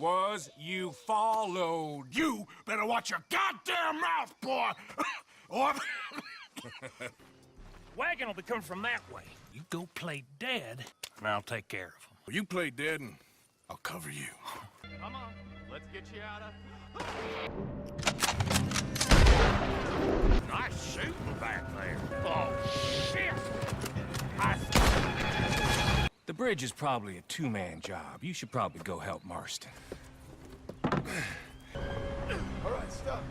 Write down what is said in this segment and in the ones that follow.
was you followed. You better watch your goddamn mouth, boy! Or... Wagon will be coming from that way. You go play dead, and I'll take care of him. You play dead and I'll cover you. Come on, let's get you out of... Nice shooting back there. Oh, shit! The bridge is probably a two-man job. You should probably go help Marston. All right, stop.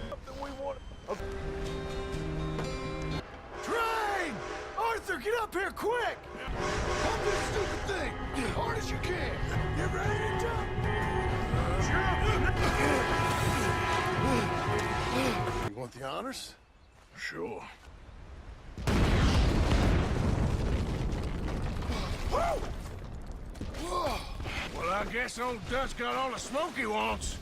Something we want... Okay. Train! Arthur, get up here, quick! Pump this stupid thing as hard as you can. You ready to jump? You want the honors? Sure. Well, I guess old Dutch got all the smoke he wants.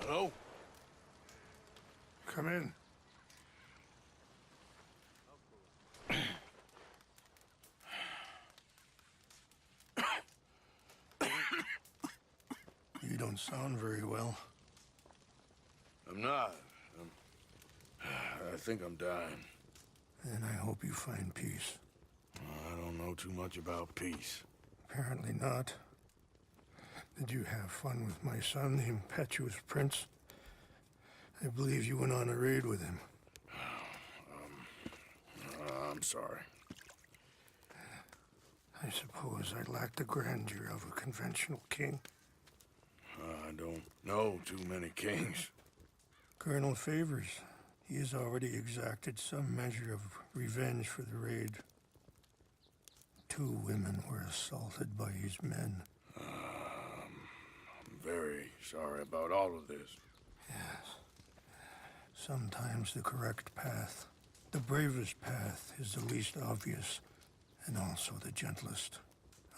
Hello? Come in. You don't sound very well. I'm not. I think I'm dying. And I hope you find peace. I don't know too much about peace. Apparently not. Did you have fun with my son, the impetuous prince? I believe you went on a raid with him. I'm sorry. I suppose I lack the grandeur of a conventional king. I don't know too many kings. Colonel Favors. He has already exacted some measure of revenge for the raid. 2 women were assaulted by his men. I'm very sorry about all of this. Yes. Sometimes the correct path, the bravest path, is the least obvious, and also the gentlest.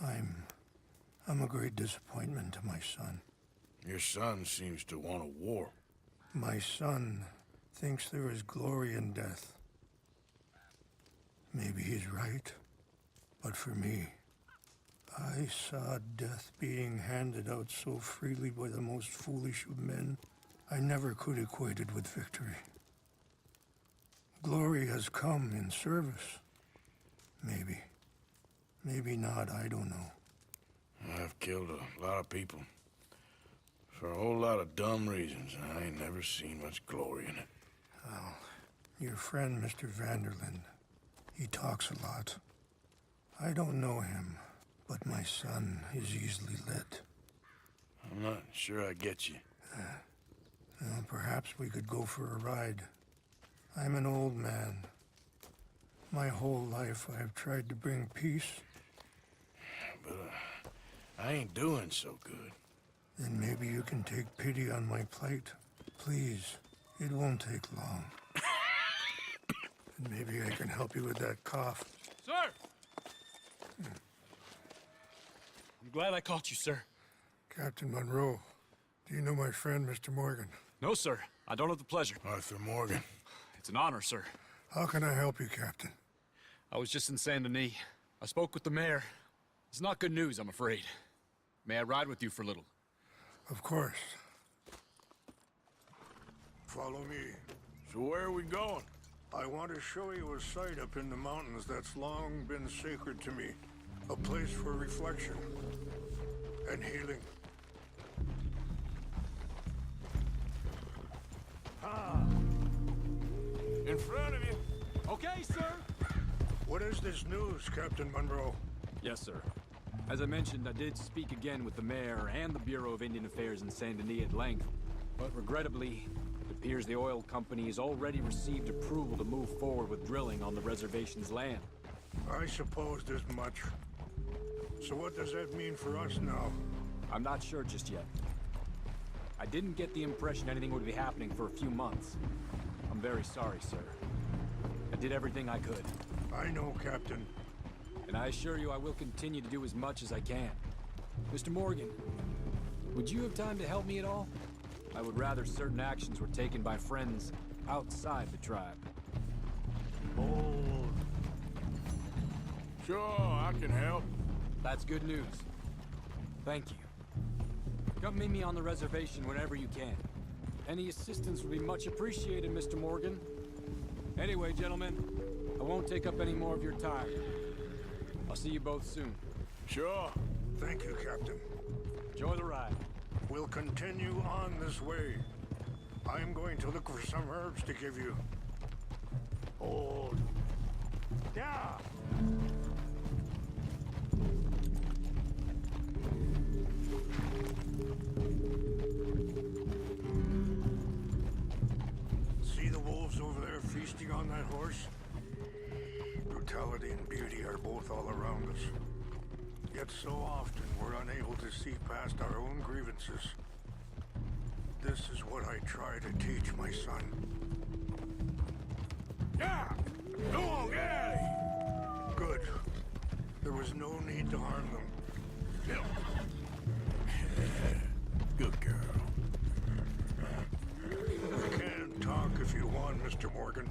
I'm a great disappointment to my son. Your son seems to want a war. My son thinks there is glory in death. Maybe he's right, but for me, I saw death being handed out so freely by the most foolish of men, I never could equate it with victory. Glory has come in service. Maybe. Maybe not, I don't know. I've killed a lot of people. For a whole lot of dumb reasons, and I ain't never seen much glory in it. Well, your friend, Mr. Vanderlyn, he talks a lot. I don't know him, but my son is easily led. I'm not sure I get you. Well, perhaps we could go for a ride. I'm an old man. My whole life I have tried to bring peace. But I ain't doing so good. Then maybe you can take pity on my plight. Please, it won't take long. And maybe I can help you with that cough. Sir! I'm glad I caught you, sir. Captain Monroe, do you know my friend, Mr. Morgan? No, sir. I don't have the pleasure. Arthur Morgan. It's an honor, sir. How can I help you, Captain? I was just in Saint Denis. I spoke with the mayor. It's not good news, I'm afraid. May I ride with you for a little? Of course. Follow me. So where are we going? I want to show you a site up in the mountains that's long been sacred to me. A place for reflection and healing. In front of you. Okay, sir. What is this news, Captain Monroe? Yes, sir. As I mentioned, I did speak again with the mayor and the Bureau of Indian Affairs in Saint Denis at length, but regrettably, the Appears the oil company has already received approval to move forward with drilling on the reservation's land. I supposed as much. So what does that mean for us now? I'm not sure just yet. I didn't get the impression anything would be happening for a few months. I'm very sorry, sir. I did everything I could. I know, Captain. And I assure you I will continue to do as much as I can. Mr. Morgan, would you have time to help me at all? I would rather certain actions were taken by friends outside the tribe. Hold. Sure, I can help. That's good news. Thank you. Come meet me on the reservation whenever you can. Any assistance would be much appreciated, Mr. Morgan. Anyway, gentlemen, I won't take up any more of your time. I'll see you both soon. Sure. Thank you, Captain. Enjoy the ride. We'll continue on this way. I'm going to look for some herbs to give you. Hold. Yeah! See the wolves over there feasting on that horse? Brutality and beauty are both all around us. Yet so often we're unable to see past our own grievances. This is what I try to teach my son. Yeah! Go on, get out of here! Good. There was no need to harm them. Good girl. You can talk if you want, Mr. Morgan.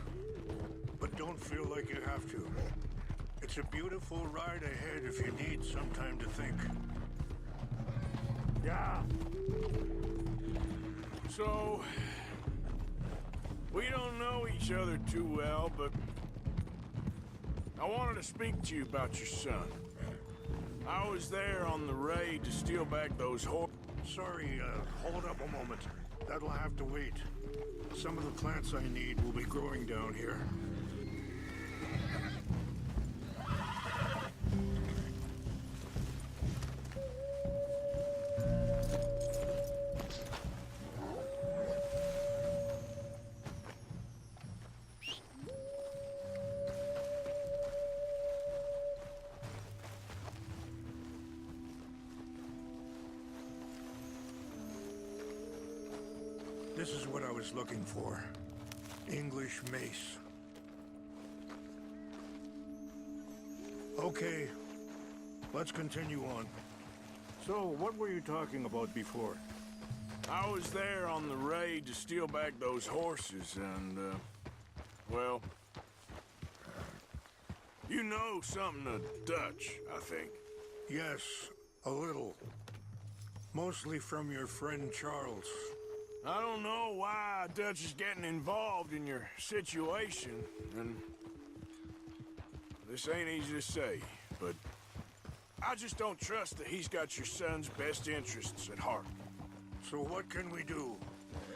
But don't feel like you have to. It's a beautiful ride ahead if you need some time to think. Yeah. So, we don't know each other too well, but I wanted to speak to you about your son. I was there on the raid to steal back those horses. Sorry, hold up a moment. That'll have to wait. Some of the plants I need will be growing down here. This is what I was looking for. English mace. Okay, let's continue on. So, what were you talking about before? I was there on the raid to steal back those horses, and, well, you know something of Dutch, I think. Yes, a little. Mostly from your friend Charles. I don't know why Dutch is getting involved in your situation, and this ain't easy to say, but I just don't trust that he's got your son's best interests at heart. So what can we do?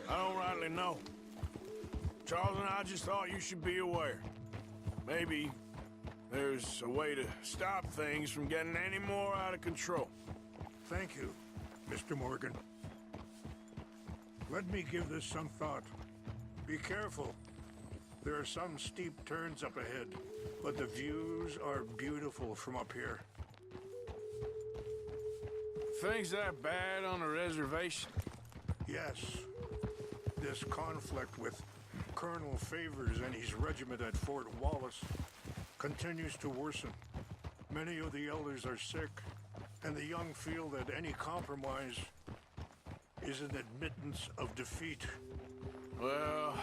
I don't rightly know. Charles and I just thought you should be aware. Maybe there's a way to stop things from getting any more out of control. Thank you, Mr. Morgan. Let me give this some thought. Be careful. There are some steep turns up ahead, but the views are beautiful from up here. Things that bad on a reservation? Yes. This conflict with Colonel Favors and his regiment at Fort Wallace continues to worsen. Many of the elders are sick, and the young feel that any compromise is an admittance of defeat. Well,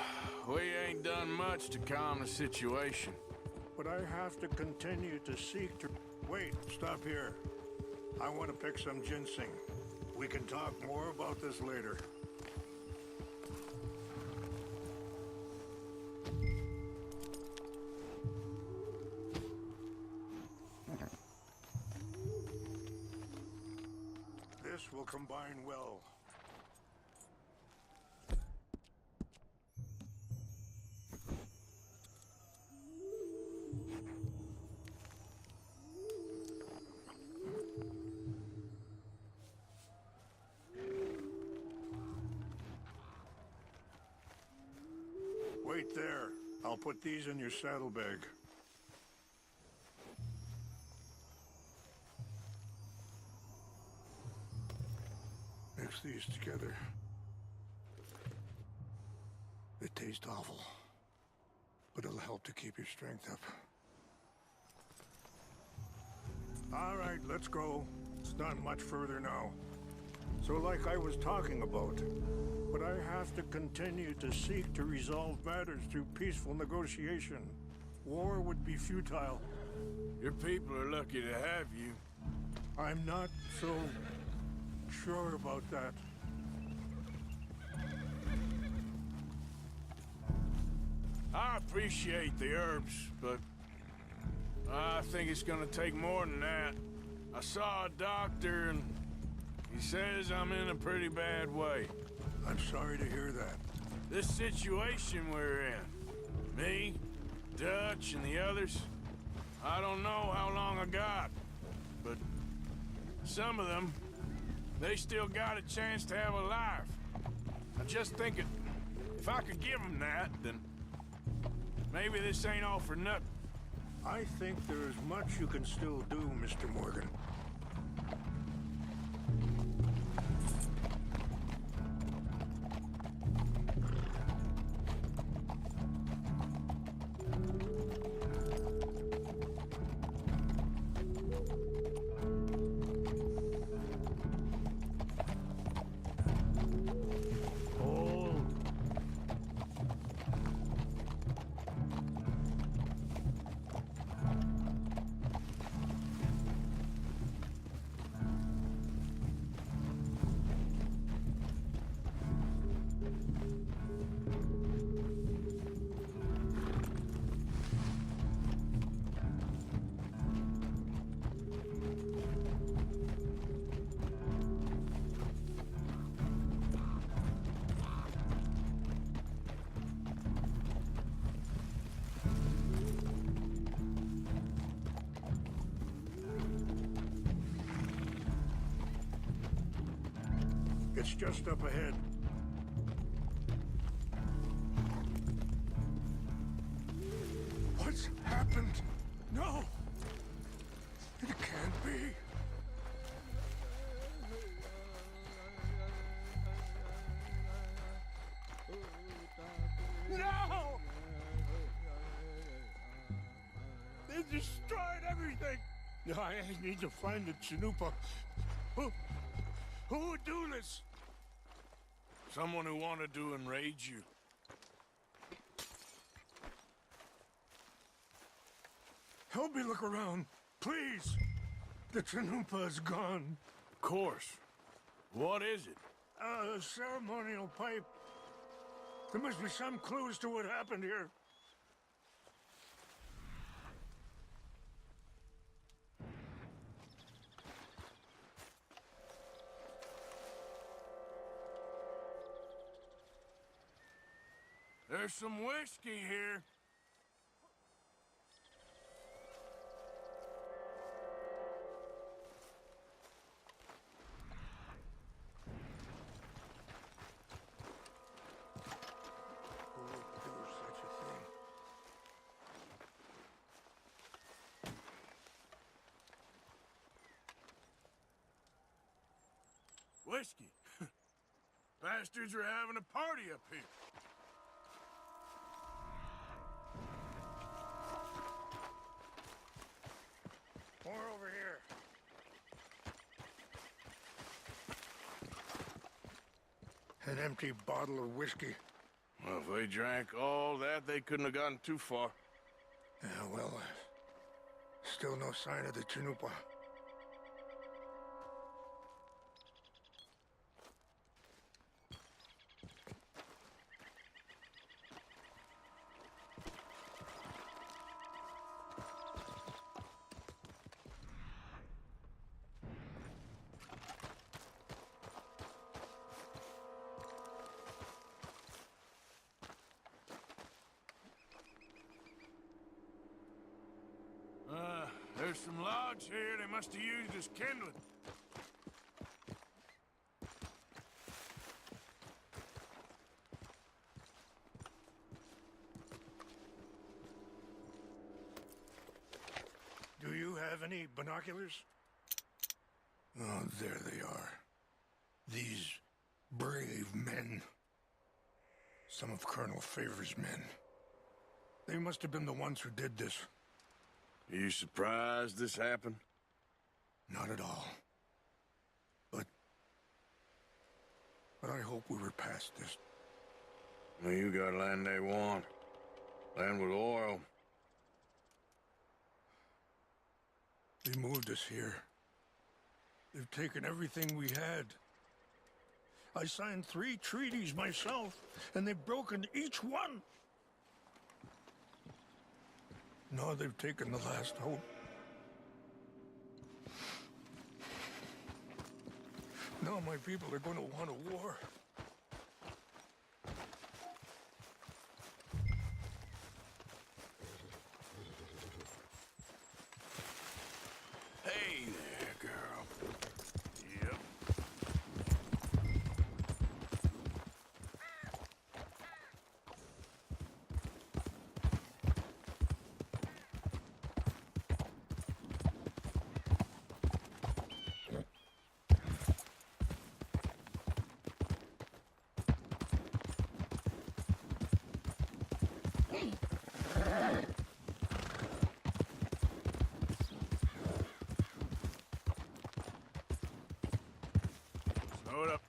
we ain't done much to calm the situation. But I have to continue to seek to... Wait, stop here. I want to pick some ginseng. We can talk more about this later. This will combine well. put these in your saddlebag. Mix these together. They taste awful, but it'll help to keep your strength up. All right, let's go. It's not much further now. So like I was talking about, but I have to continue to seek to resolve matters through peaceful negotiation. War would be futile. Your people are lucky to have you. I'm not so sure about that. I appreciate the herbs, but I think it's gonna take more than that. I saw a doctor and he says I'm in a pretty bad way. I'm sorry to hear that. This situation we're in, me, Dutch, and the others, I don't know how long I got, but some of them, they still got a chance to have a life. I just think if I could give them that, then maybe this ain't all for nothing. I think there is much you can still do, Mr. Morgan. It's just up ahead. What's happened? No! It can't be. No! They destroyed everything! I need to find the chanupa. Who would do this? Someone who wanted to enrage you. Help me look around, please. The chanupa is gone. Of course. What is it? A ceremonial pipe. There must be some clues to what happened here. There's some whiskey here. Who would do such a thing? Whiskey. Bastards are having a party up here. More over here. An empty bottle of whiskey. Well, if they drank all that, they couldn't have gotten too far. Yeah, well, still no sign of the chanupa. There's some logs here they must have used as kindling. have any binoculars? Oh, there they are. These brave men. Some of Colonel Favor's men. They must have been the ones who did this. Are you surprised this happened? Not at all. But I hope we were past this. Well, you got land they want. Land with oil. They moved us here. They've taken everything we had. I signed 3 treaties myself, and they've broken each one. Now they've taken the last hope. Now my people are going to want a war. Hey there, girl. Yep. Slow it up.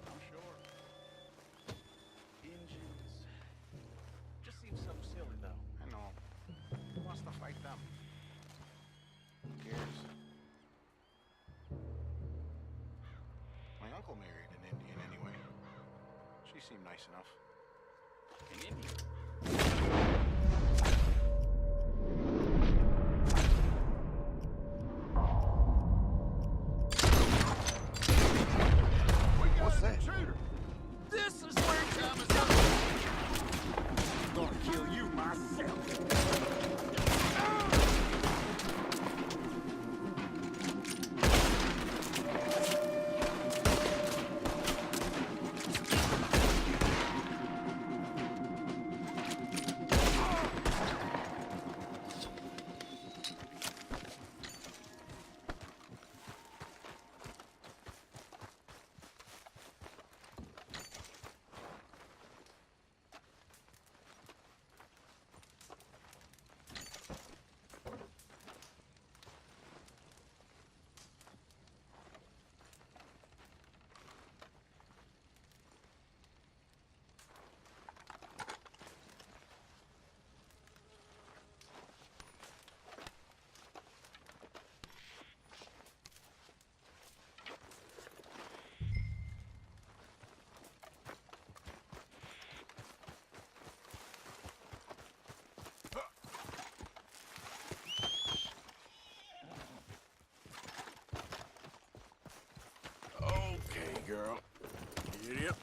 I'm sure. Engines. Just seems so silly, though. I know. Who wants to fight them? Who cares? My uncle married an Indian anyway. She seemed nice enough. An Indian? What's that? Intruder! This is where time is up! I'm gonna kill you myself! Okay, girl. Giddy up.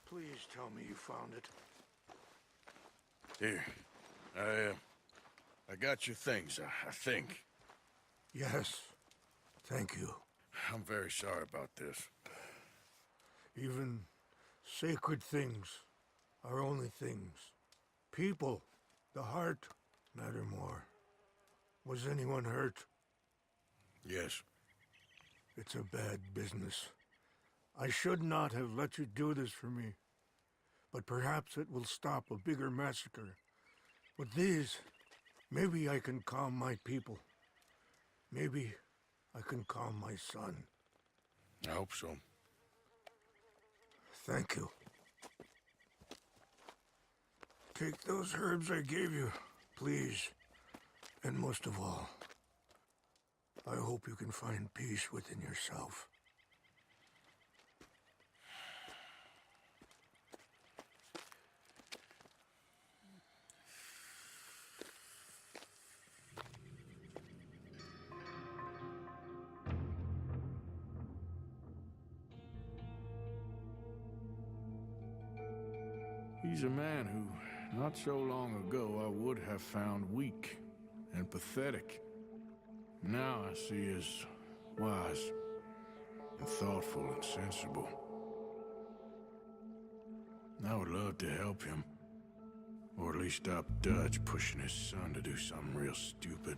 Please tell me you found it. Here. I got your things, I think. Yes. Thank you. I'm very sorry about this. Even sacred things are only things. People, the heart, matter more. Was anyone hurt? Yes. It's a bad business. I should not have let you do this for me. But perhaps it will stop a bigger massacre. With these, maybe I can calm my people. Maybe I can calm my son. I hope so. Thank you. Take those herbs I gave you, please. And most of all, I hope you can find peace within yourself. He's a man who, not so long ago, I would have found weak and pathetic. Now I see as wise and thoughtful and sensible. I would love to help him. Or at least stop Dutch pushing his son to do something real stupid.